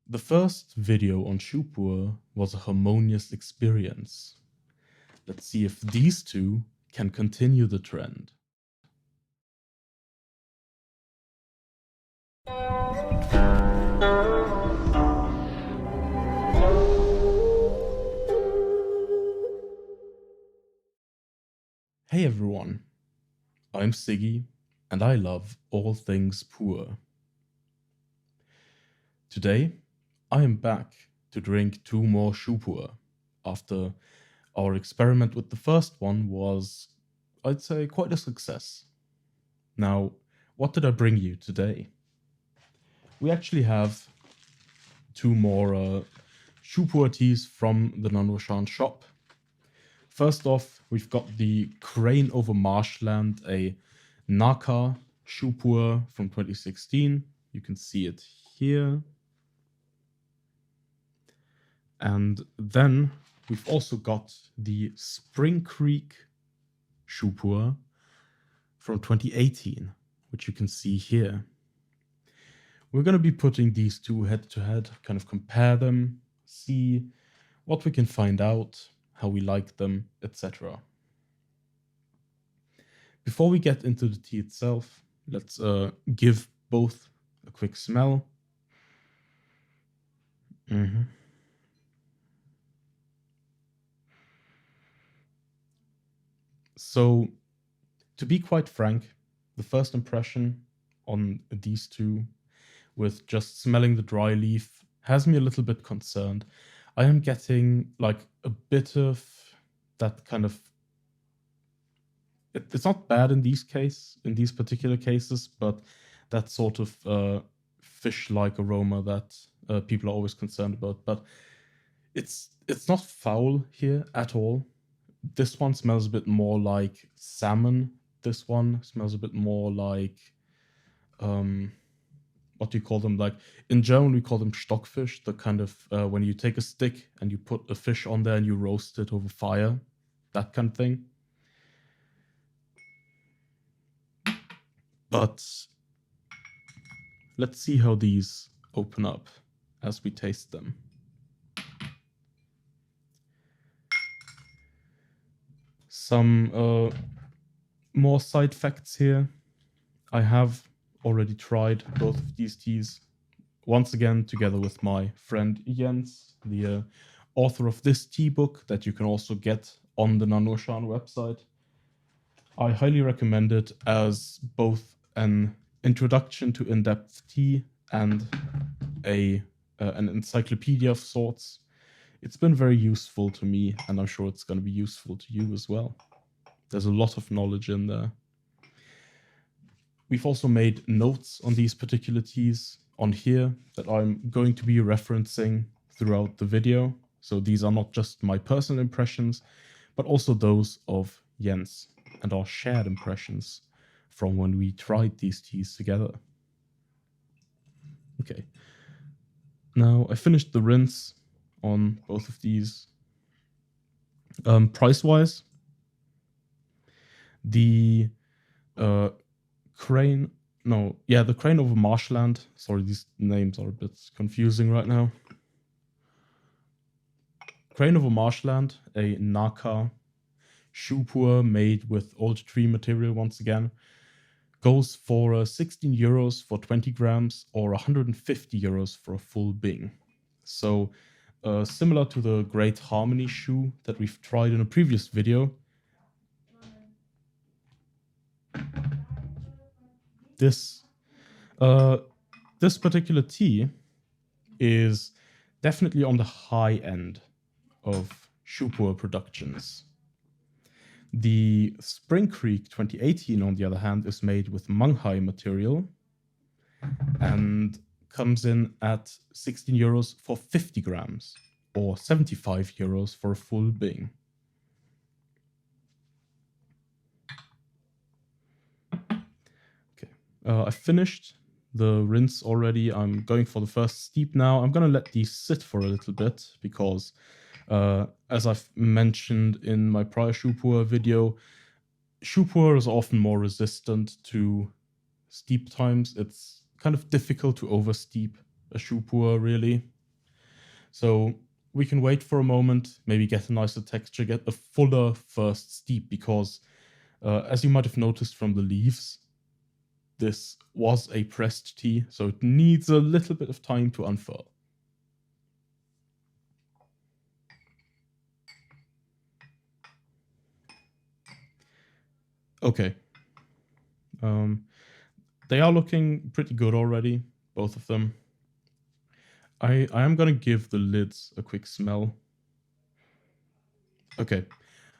The first video on Shu Pu'er was a harmonious experience. Let's see if these two can continue the trend. Hey everyone, I'm Sigi and I love all things Pu'er. Today, I am back to drink 2 more Shu Pu'er after our experiment with the first one was, I'd say, quite a success. Now, what did I bring you today? We actually have 2 more Shu Pu'er teas from the nannuoshan shop. First off, we've got the Crane over Marshland, a Naka Shu Pu'er from 2016. You can see it here. And then we've also got the Spring Creek Shu Pu'er from 2018, which you can see here. We're going to be putting these two head to head, kind of compare them, see what we can find out, how we like them, etc. Before we get into the tea itself, let's give both a quick smell. So, to be quite frank, the first impression on these two, with just smelling the dry leaf, has me a little bit concerned. I am getting like a bit of that kind of... It's not bad in these particular cases, but that sort of fish-like aroma that people are always concerned about. But it's not foul here at all. This one smells a bit more like salmon. This one smells a bit more like, what do you call them? Like in German, we call them Stockfish. The kind of when you take a stick and you put a fish on there and you roast it over fire, that kind of thing. But let's see how these open up as we taste them. Some more side facts here. I have already tried both of these teas, once again together with my friend Jens, the author of this tea book that you can also get on the nannuoshan website. I highly recommend it as both an introduction to in-depth tea and an encyclopedia of sorts. It's been very useful to me, and I'm sure it's going to be useful to you as well. There's a lot of knowledge in there. We've also made notes on these particular teas on here that I'm going to be referencing throughout the video. So these are not just my personal impressions, but also those of Jens and our shared impressions from when we tried these teas together. Okay. Now I finished the rinse on both of these. Price-wise, the Crane over Marshland. Sorry, these names are a bit confusing right now. Crane over Marshland, a Naka Shu Pu'er made with old tree material once again, goes for 16 euros for 20 grams or 150 euros for a full bing. So similar to the Great Harmony Shu that we've tried in a previous video, this particular tea is definitely on the high end of Shu Pu'er productions. The Spring Creek 2018, on the other hand, is made with Menghai material and comes in at 16 euros for 50 grams or 75 euros for a full bing. Okay, I finished the rinse already. I'm going for the first steep now. I'm going to let these sit for a little bit because as I've mentioned in my prior Shu Pu'er video, Shu Pu'er is often more resistant to steep times. It's kind of difficult to oversteep a Shu Pu'er, really. So we can wait for a moment, maybe get a nicer texture, get a fuller first steep, because as you might have noticed from the leaves, this was a pressed tea, so it needs a little bit of time to unfurl. Okay. They are looking pretty good already, both of them. I am gonna give the lids a quick smell. Okay.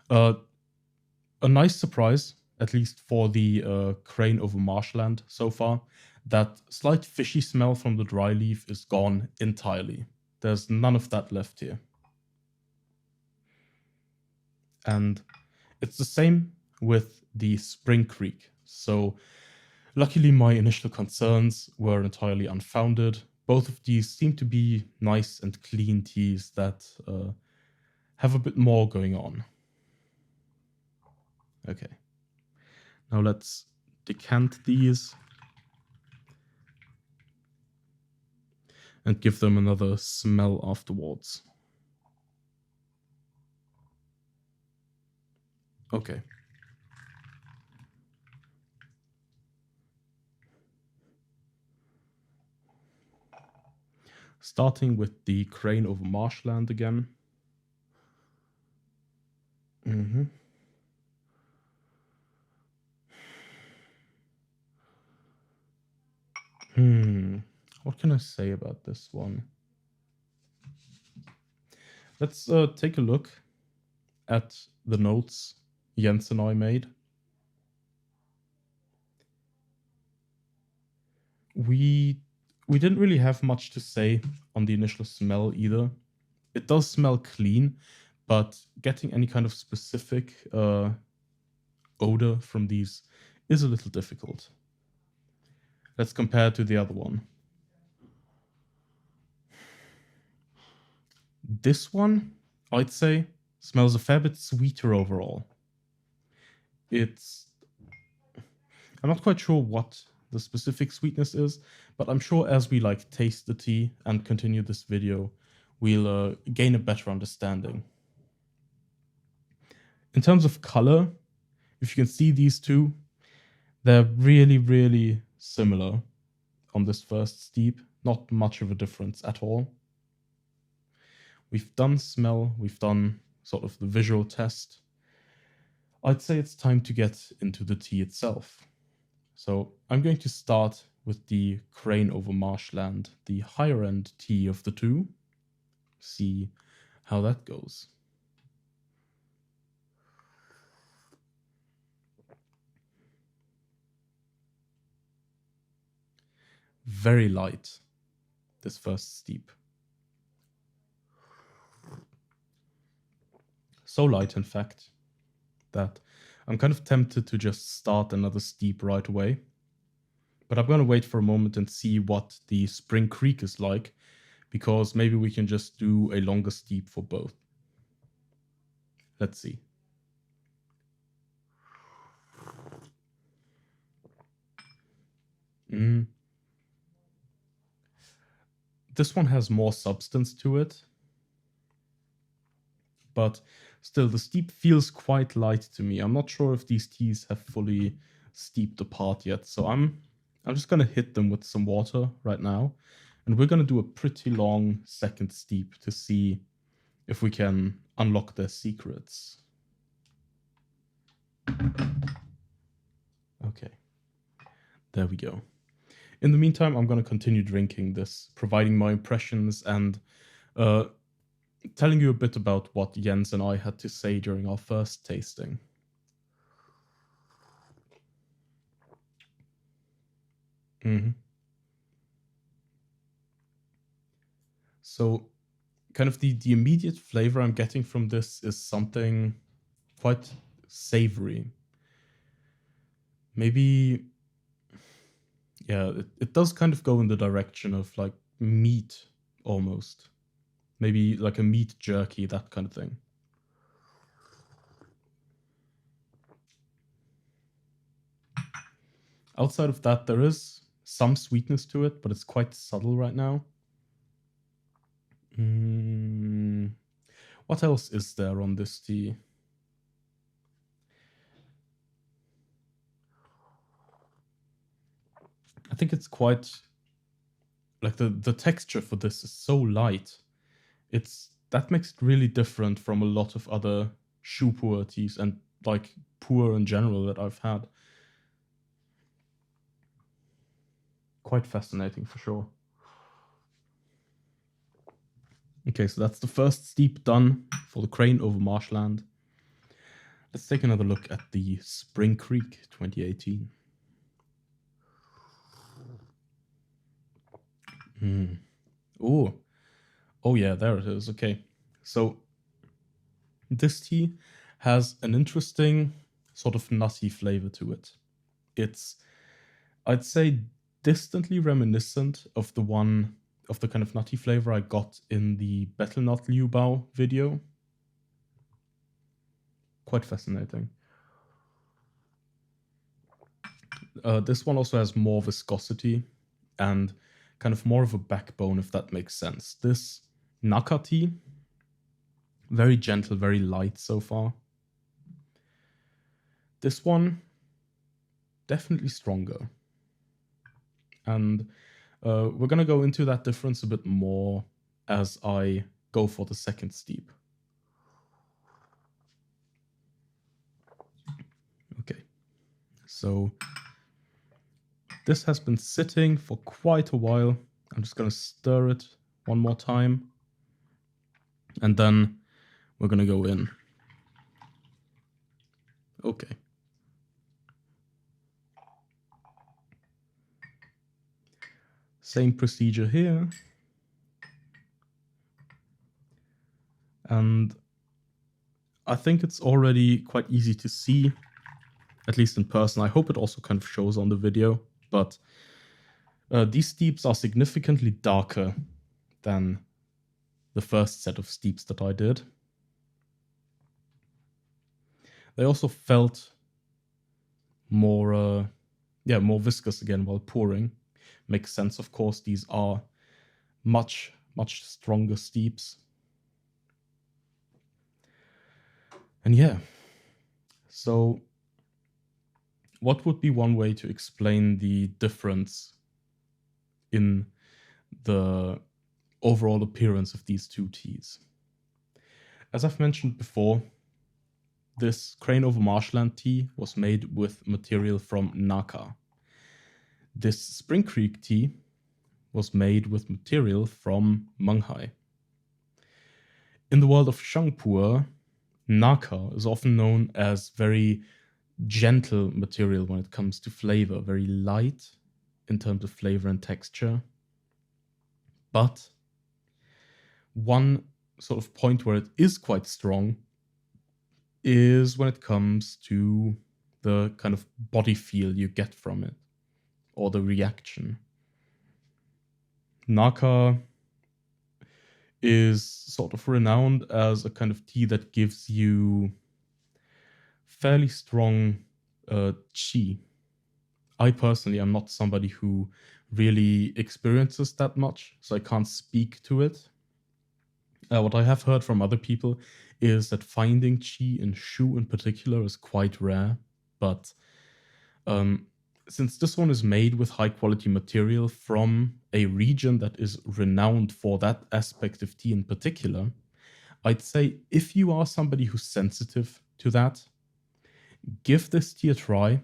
A nice surprise, at least for the crane over marshland so far. That slight fishy smell from the dry leaf is gone entirely. There's none of that left here. And it's the same with the Spring Creek. So luckily my initial concerns were entirely unfounded. Both of these seem to be nice and clean teas that have a bit more going on. Okay. Now let's decant these and give them another smell afterwards. Okay. Starting with the crane over marshland again. What can I say about this one? Let's take a look at the notes Jens and I made. We didn't really have much to say on the initial smell either. It does smell clean, but getting any kind of specific odor from these is a little difficult. Let's compare to the other one. This one, I'd say, smells a fair bit sweeter overall. I'm not quite sure what the specific sweetness is, but I'm sure as we taste the tea and continue this video, we'll gain a better understanding. In terms of color, if you can see these two, they're really, really similar on this first steep. Not much of a difference at all. We've done smell, we've done sort of the visual test. I'd say it's time to get into the tea itself. So I'm going to start with the crane over marshland, the higher end tea of the two. See how that goes. Very light, this first steep. So light, in fact, that I'm kind of tempted to just start another steep right away. But I'm going to wait for a moment and see what the Spring Creek is like, because maybe we can just do a longer steep for both. Let's see. This one has more substance to it, but still the steep feels quite light to me. I'm not sure if these teas have fully steeped apart yet, so I'm just going to hit them with some water right now, and we're going to do a pretty long second steep to see if we can unlock their secrets. Okay, there we go. In the meantime, I'm going to continue drinking this, providing my impressions and telling you a bit about what Jens and I had to say during our first tasting. So kind of the immediate flavor I'm getting from this is something quite savory. Maybe, yeah, it does kind of go in the direction of meat almost. Maybe like a meat jerky, that kind of thing. Outside of that, there is some sweetness to it, but it's quite subtle right now. What else is there on this tea? I think it's quite like the texture for this is so light. That makes it really different from a lot of other Shu Pu'er teas and like Pu'er in general that I've had. Quite fascinating for sure. Okay, so that's the first steep done for the Crane over Marshland. Let's take another look at the Spring Creek 2018. Oh yeah, there it is. Okay, so this tea has an interesting sort of nutty flavor to it. It's, I'd say, distantly reminiscent of the kind of nutty flavor I got in the Betel Nut Liu Bao video. Quite fascinating. This one also has more viscosity and kind of more of a backbone, if that makes sense. This Naka tea, very gentle, very light so far. This one, definitely stronger. And we're going to go into that difference a bit more as I go for the second steep. Okay, so this has been sitting for quite a while. I'm just going to stir it one more time. And then we're going to go in. Okay. Same procedure here. And I think it's already quite easy to see, at least in person. I hope it also kind of shows on the video. But these steeps are significantly darker than the first set of steeps that I did. They also felt more viscous again while pouring. Makes sense, of course. These are much stronger steeps. And yeah, so what would be one way to explain the difference in the overall appearance of these two teas? As I've mentioned before, this Crane over Marshland tea was made with material from Naka. This Spring Creek tea was made with material from Menghai. In the world of Shu Pu'er, Naka is often known as very gentle material when it comes to flavor, very light in terms of flavor and texture. But one sort of point where it is quite strong is when it comes to the kind of body feel you get from it, or the reaction. Naka is sort of renowned as a kind of tea that gives you fairly strong qi. I personally am not somebody who really experiences that much, so I can't speak to it. What I have heard from other people is that finding qi in Shu in particular is quite rare, but since this one is made with high quality material from a region that is renowned for that aspect of tea in particular, I'd say if you are somebody who's sensitive to that, give this tea a try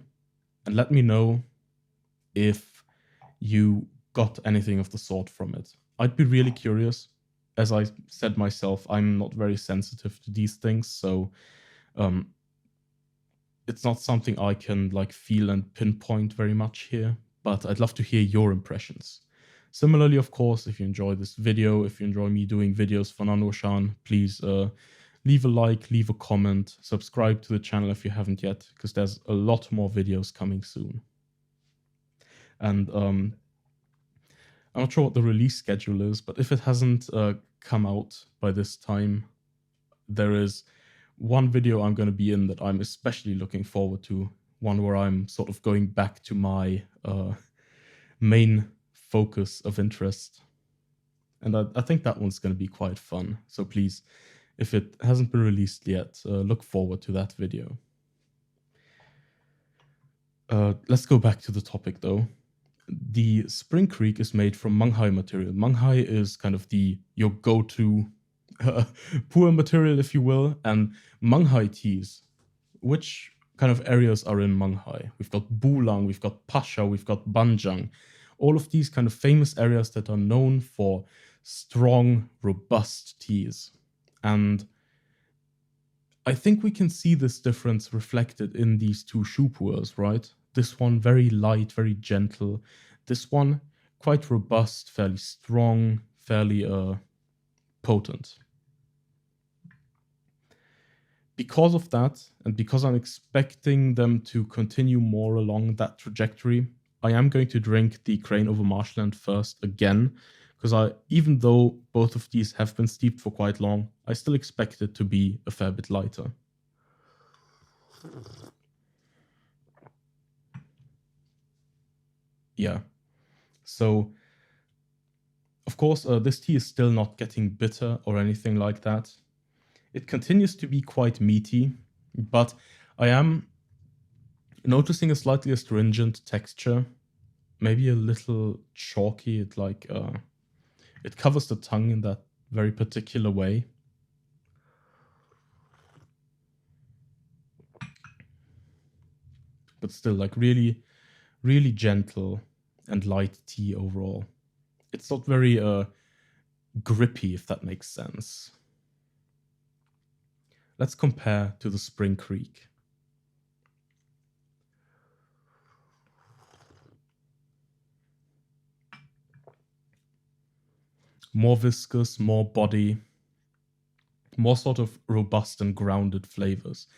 and let me know if you got anything of the sort from it. I'd be really curious. As I said myself, I'm not very sensitive to these things, so it's not something I can like feel and pinpoint very much here, but I'd love to hear your impressions. Similarly, of course, if you enjoy this video, if you enjoy me doing videos for nannuoshan, please leave a like, leave a comment, subscribe to the channel if you haven't yet, because there's a lot more videos coming soon. And I'm not sure what the release schedule is, but if it hasn't come out by this time, there is one video I'm going to be in that I'm especially looking forward to, one where I'm sort of going back to my main focus of interest. And I think that one's going to be quite fun. So please If it hasn't been released yet, look forward to that video. Let's go back to the topic though. The Spring Creek is made from Menghai material. Menghai is kind of your go-to pu'er material, if you will, and Menghai teas. Which kind of areas are in Menghai? We've got Bulang, we've got Pasha, we've got Banjang. All of these kind of famous areas that are known for strong, robust teas. And I think we can see this difference reflected in these two Shu Pu'ers, right? This one very light, very gentle. This one quite robust, fairly strong, fairly potent. Because of that, and because I'm expecting them to continue more along that trajectory, I am going to drink the Crane over Marshland first again, because even though both of these have been steeped for quite long, I still expect it to be a fair bit lighter. Yeah. So, of course, this tea is still not getting bitter or anything like that. It continues to be quite meaty, but I am noticing a slightly astringent texture, maybe a little chalky. It covers the tongue in that very particular way. But still, like really, really gentle and light tea overall. It's not very grippy, if that makes sense. Let's compare to the Spring Creek. More viscous, more body, more sort of robust and grounded flavors.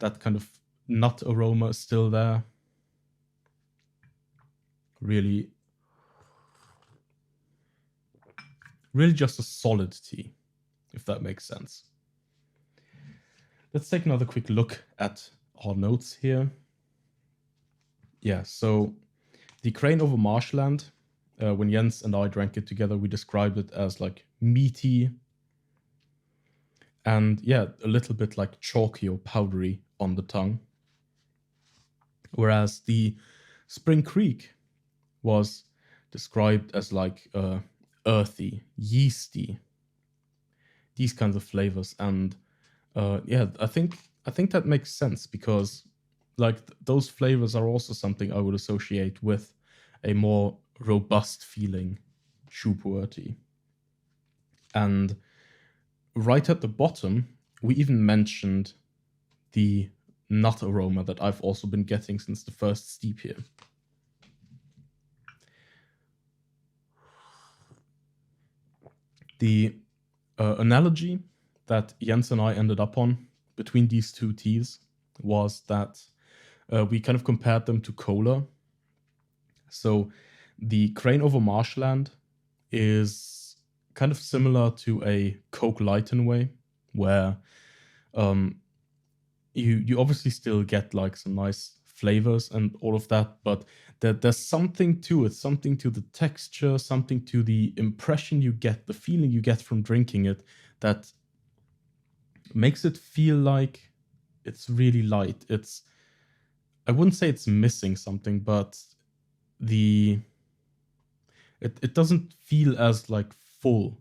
That kind of nut aroma is still there. Really just a solid tea, if that makes sense. Let's take another quick look at our notes here. Yeah, so the Crane over Marshland, when Jens and I drank it together, we described it as like meaty and yeah, a little bit like chalky or powdery on the tongue. Whereas the Spring Creek was described as like earthy, yeasty, these kinds of flavors. And yeah, I think that makes sense because like those flavors are also something I would associate with a more robust feeling Shu Pu'er tea. And right at the bottom, we even mentioned the nut aroma that I've also been getting since the first steep here. The analogy that Jens and I ended up on between these two teas was that we kind of compared them to cola. So the Crane over Marshland is kind of similar to a Coke Light in a way, where you obviously still get like some nice flavors and all of that, but there's something to it, something to the texture, something to the impression you get, the feeling you get from drinking it that makes it feel like it's really light. I wouldn't say it's missing something, but it doesn't feel as like full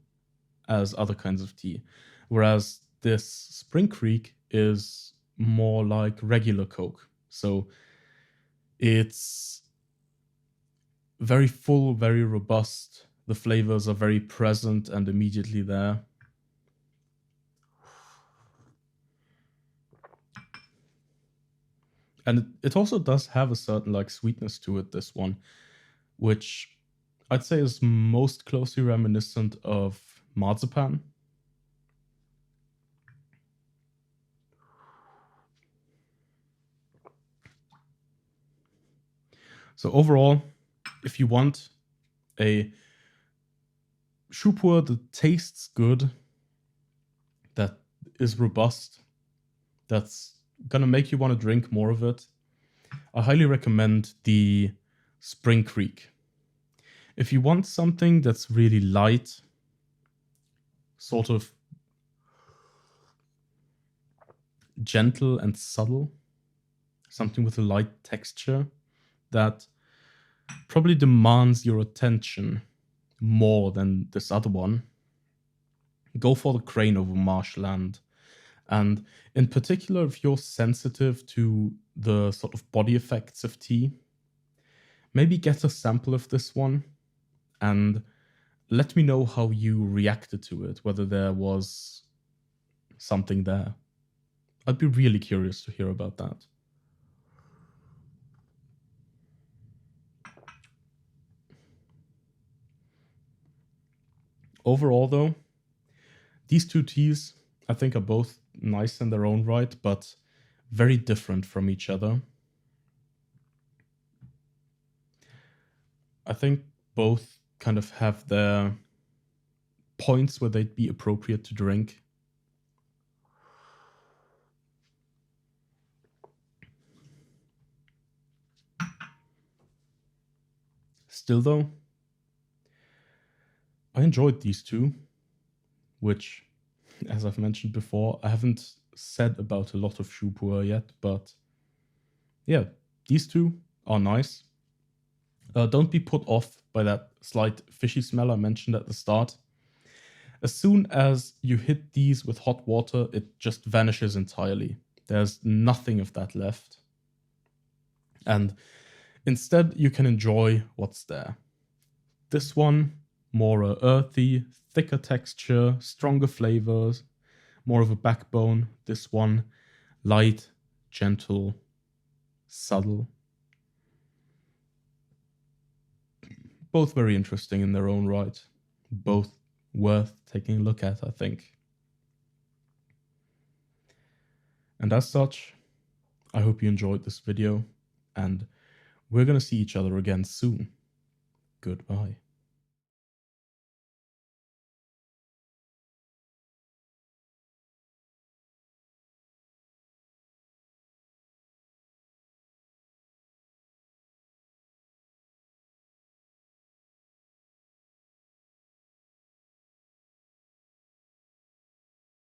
as other kinds of tea. Whereas this Spring Creek is more like regular Coke. So it's very full, very robust. The flavors are very present and immediately there. And it also does have a certain like sweetness to it, this one, which I'd say is most closely reminiscent of marzipan. So overall, if you want a Shu Pu'er that tastes good, that is robust, that's gonna make you want to drink more of it, I highly recommend the Spring Creek. If you want something that's really light, sort of gentle and subtle, something with a light texture that probably demands your attention more than this other one. Go for the crane over marshland. And in particular, if you're sensitive to the sort of body effects of tea, maybe get a sample of this one and let me know how you reacted to it, whether there was something there. I'd be really curious to hear about that. Overall, though, these two teas, I think, are both nice in their own right, but very different from each other. I think both kind of have their points where they'd be appropriate to drink. Still, though, I enjoyed these two, which, as I've mentioned before, I haven't said about a lot of Shu Pu'er yet, but yeah, these two are nice. Don't be put off by that slight fishy smell I mentioned at the start. As soon as you hit these with hot water, it just vanishes entirely. There's nothing of that left. And instead, you can enjoy what's there. This one, more earthy, thicker texture, stronger flavors, more of a backbone. This one, light, gentle, subtle. Both very interesting in their own right. Both worth taking a look at, I think. And as such, I hope you enjoyed this video, and we're going to see each other again soon. Goodbye.